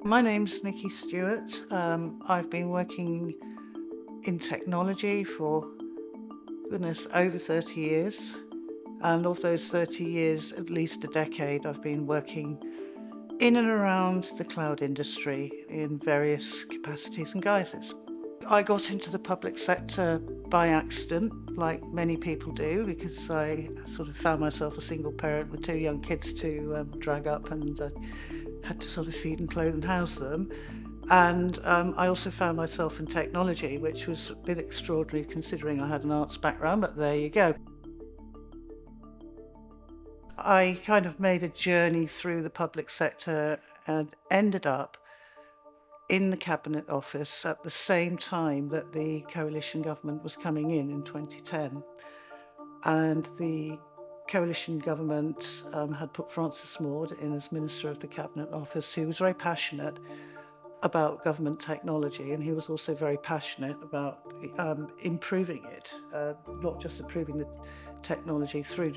My name's Nicky Stewart. I've been working in technology for, goodness, over 30 years. And of those 30 years, at least a decade, I've been working in and around the cloud industry in various capacities and guises. I got into the public sector by accident, like many people do, because I sort of found myself a single parent with two young kids to drag up and had to sort of feed and clothe and house them. And I also found myself in technology, which was a bit extraordinary considering I had an arts background, but there you go. I kind of made a journey through the public sector and ended up in the Cabinet Office at the same time that the coalition government was coming in 2010. And the coalition government had put Francis Maude in as Minister of the Cabinet Office, who was very passionate about government technology, and he was also very passionate about improving it, not just improving the technology through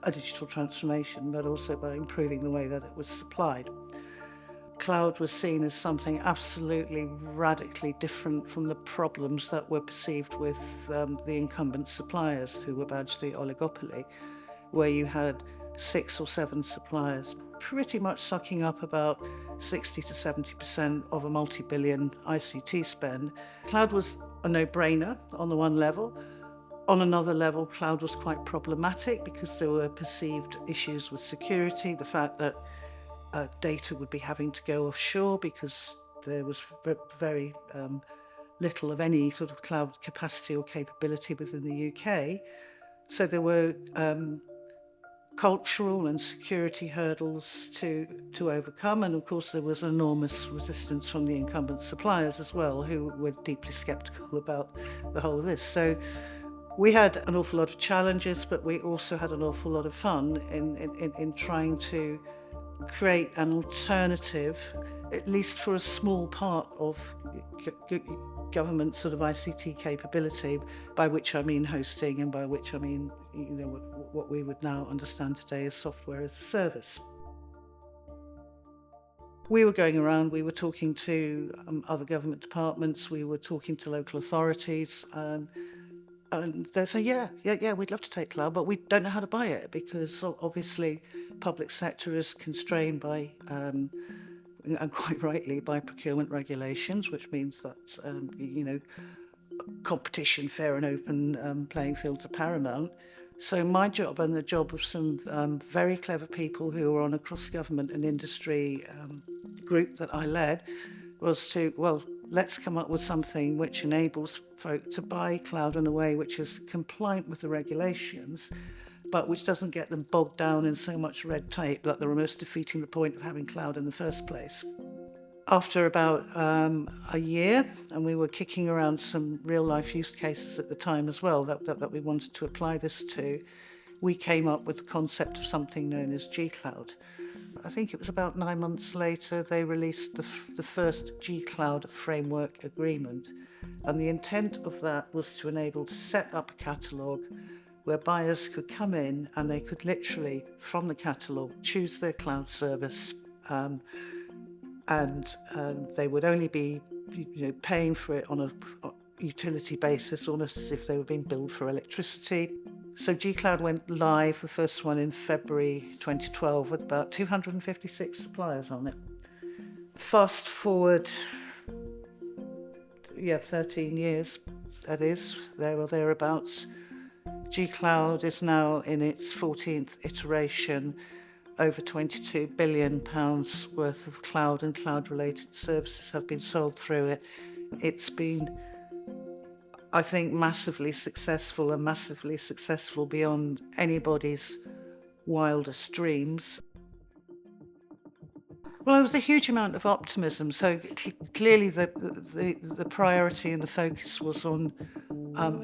a digital transformation, but also by improving the way that it was supplied. Cloud was seen as something absolutely radically different from the problems that were perceived with the incumbent suppliers, who were badged the oligopoly, where you had 6 or 7 suppliers pretty much sucking up about 60 to 70% of a multi-billion ICT spend. Cloud was a no-brainer on the one level. On another level, cloud was quite problematic because there were perceived issues with security, the fact that data would be having to go offshore because there was very little of any sort of cloud capacity or capability within the UK. So there were cultural and security hurdles to overcome, and of course there was enormous resistance from the incumbent suppliers as well, who were deeply sceptical about the whole of this. So we had an awful lot of challenges, but we also had an awful lot of fun in trying to create an alternative, at least for a small part of government sort of ICT capability, by which I mean hosting, and by which I mean, what we would now understand today as software as a service. We were going around, we were talking to other government departments, we were talking to local authorities, and they say, yeah, we'd love to take cloud, but we don't know how to buy it, because obviously public sector is constrained by, and quite rightly, by procurement regulations, which means that, competition, fair and open playing fields are paramount. So my job, and the job of some very clever people who were on a cross-government and industry group that I led, was to, let's come up with something which enables folk to buy cloud in a way which is compliant with the regulations, but which doesn't get them bogged down in so much red tape that they're almost defeating the point of having cloud in the first place. After about a year, and we were kicking around some real-life use cases at the time as well that we wanted to apply this to, we came up with the concept of something known as G-Cloud. I think it was about 9 months later, they released the first G-Cloud framework agreement. And the intent of that was to enable to set up a catalogue where buyers could come in and they could literally, from the catalogue, choose their cloud service, and they would only be paying for it on a utility basis, almost as if they were being billed for electricity. So G-Cloud went live, the first one in February 2012, with about 256 suppliers on it. Fast forward, 13 years, that is, there or thereabouts. G-Cloud is now in its 14th iteration. Over £22 billion worth of cloud and cloud-related services have been sold through it. It's been, I think, massively successful, and massively successful beyond anybody's wildest dreams. Well, there was a huge amount of optimism. So clearly the priority and the focus was on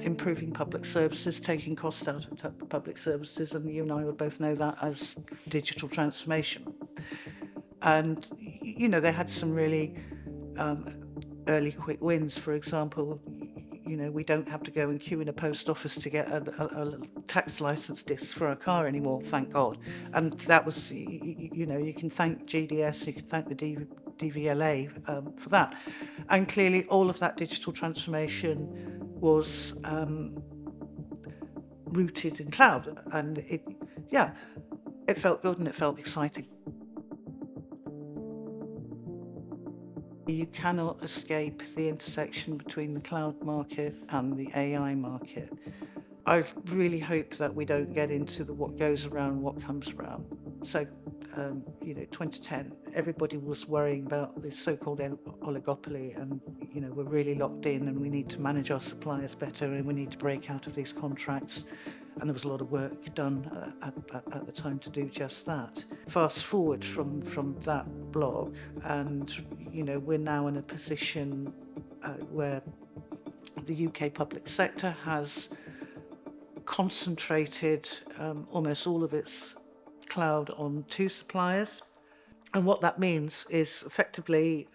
improving public services, taking costs out of public services, and you and I would both know that as digital transformation. And, they had some really early quick wins. For example, we don't have to go and queue in a post office to get a tax license disc for a car anymore, thank God. And that was, you can thank GDS, you can thank the DVLA for that. And clearly all of that digital transformation was rooted in cloud, and it felt good and it felt exciting. You cannot escape the intersection between the cloud market and the AI market. I really hope that we don't get into the what goes around, what comes around. So, 2010, everybody was worrying about this so-called oligopoly, and we're really locked in, and we need to manage our suppliers better, and we need to break out of these contracts. And there was a lot of work done at the time to do just that. Fast forward from that blog, and we're now in a position where the UK public sector has concentrated almost all of its cloud on 2 suppliers. And what that means is effectively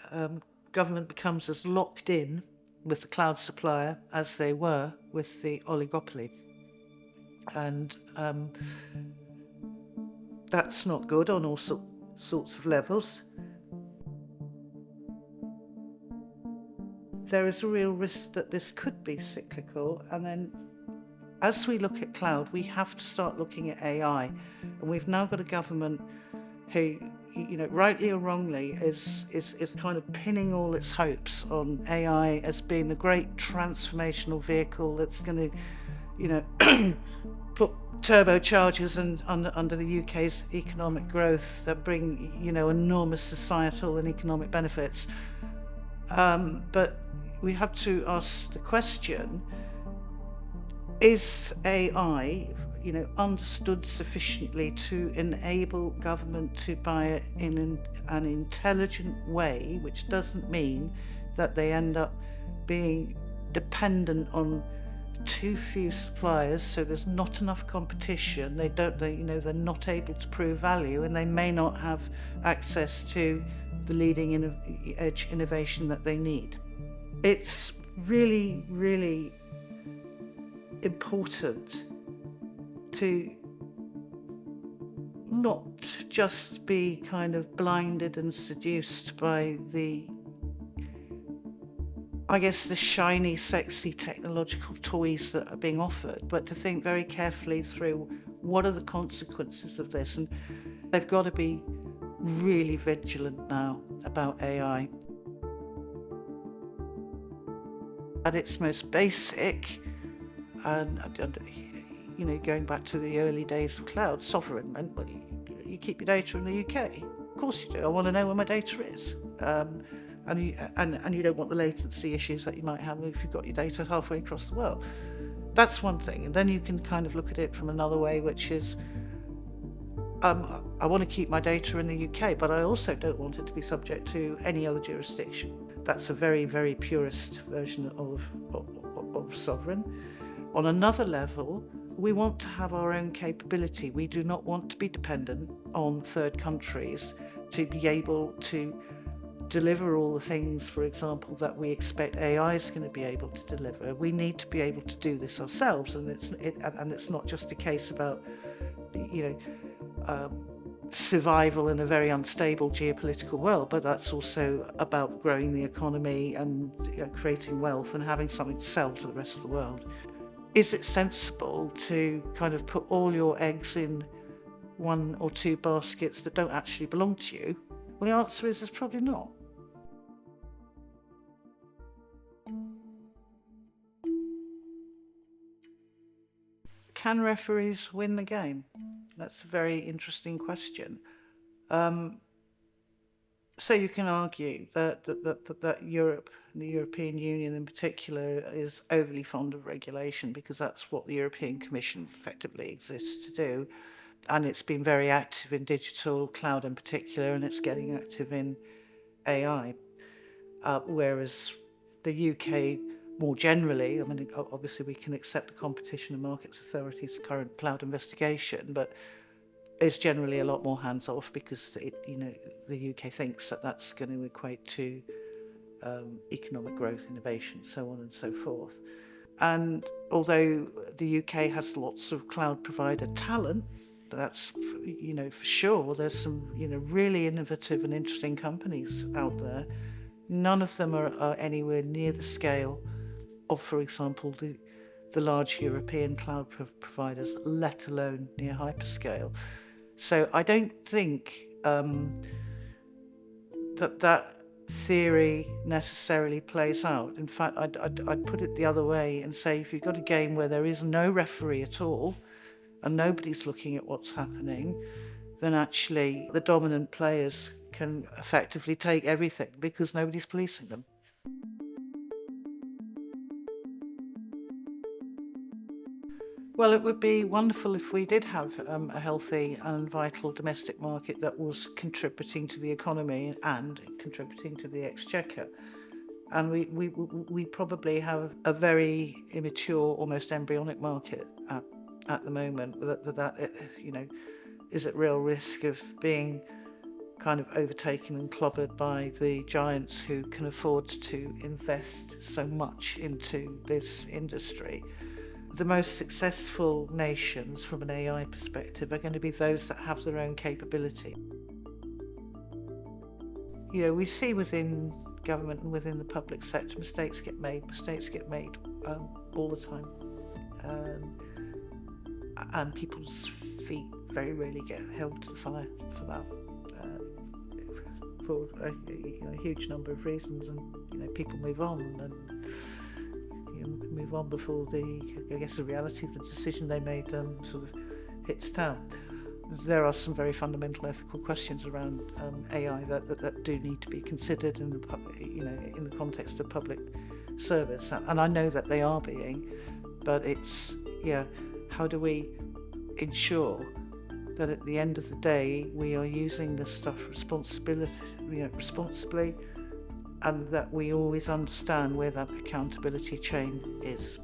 government becomes as locked in with the cloud supplier as they were with the oligopoly. And that's not good on all sorts of levels. There is a real risk that this could be cyclical, and then as we look at cloud, we have to start looking at AI. And we've now got a government who, rightly or wrongly, is kind of pinning all its hopes on AI as being the great transformational vehicle that's going to, put turbochargers under the UK's economic growth that bring, enormous societal and economic benefits. But we have to ask the question, is AI, understood sufficiently to enable government to buy it in an intelligent way, which doesn't mean that they end up being dependent on too few suppliers, so there's not enough competition. They're not able to prove value, and they may not have access to the leading edge innovation that they need. It's really, really important to not just be kind of blinded and seduced by the shiny, sexy technological toys that are being offered, but to think very carefully through what are the consequences of this. And they've got to be really vigilant now about AI. At its most basic, and going back to the early days of cloud, sovereign meant, well, you keep your data in the UK. Of course you do. I want to know where my data is. And you don't want the latency issues that you might have if you've got your data halfway across the world. That's one thing. And then you can kind of look at it from another way, which is, I want to keep my data in the UK, but I also don't want it to be subject to any other jurisdiction. That's a very, very purist version of sovereign. On another level, we want to have our own capability. We do not want to be dependent on third countries to be able to deliver all the things, for example, that we expect AI is going to be able to deliver. We need to be able to do this ourselves, and it's not just a case about survival in a very unstable geopolitical world, but that's also about growing the economy and creating wealth and having something to sell to the rest of the world. Is it sensible to kind of put all your eggs in 1 or 2 baskets that don't actually belong to you? Well, the answer is probably not. Can referees win the game? That's a very interesting question. So you can argue that Europe, and the European Union in particular, is overly fond of regulation because that's what the European Commission effectively exists to do. And it's been very active in digital, cloud in particular, and it's getting active in AI. Whereas the UK, more generally, obviously we can accept the Competition and Markets Authority's current cloud investigation, but it's generally a lot more hands-off because the UK thinks that that's going to equate to economic growth, innovation, so on and so forth. And although the UK has lots of cloud provider talent, That's, for sure. There's some, really innovative and interesting companies out there. None of them are anywhere near the scale of, for example, the large European cloud providers, let alone near hyperscale. So I don't think that theory necessarily plays out. In fact, I'd put it the other way and say, if you've got a game where there is no referee at all and nobody's looking at what's happening, then actually the dominant players can effectively take everything because nobody's policing them. Well, it would be wonderful if we did have a healthy and vital domestic market that was contributing to the economy and contributing to the exchequer. And we probably have a very immature, almost embryonic market at the moment that is at real risk of being kind of overtaken and clobbered by the giants who can afford to invest so much into this industry. The most successful nations from an AI perspective are going to be those that have their own capability. We see within government and within the public sector, mistakes get made all the time. And people's feet very rarely get held to the fire for that. For a huge number of reasons, and people move on and move on before the reality of the decision they made sort of hits town. There are some very fundamental ethical questions around AI that do need to be considered in the context of public service, and I know that they are being, but it's how do we ensure that at the end of the day we are using this stuff responsibly, and that we always understand where that accountability chain is.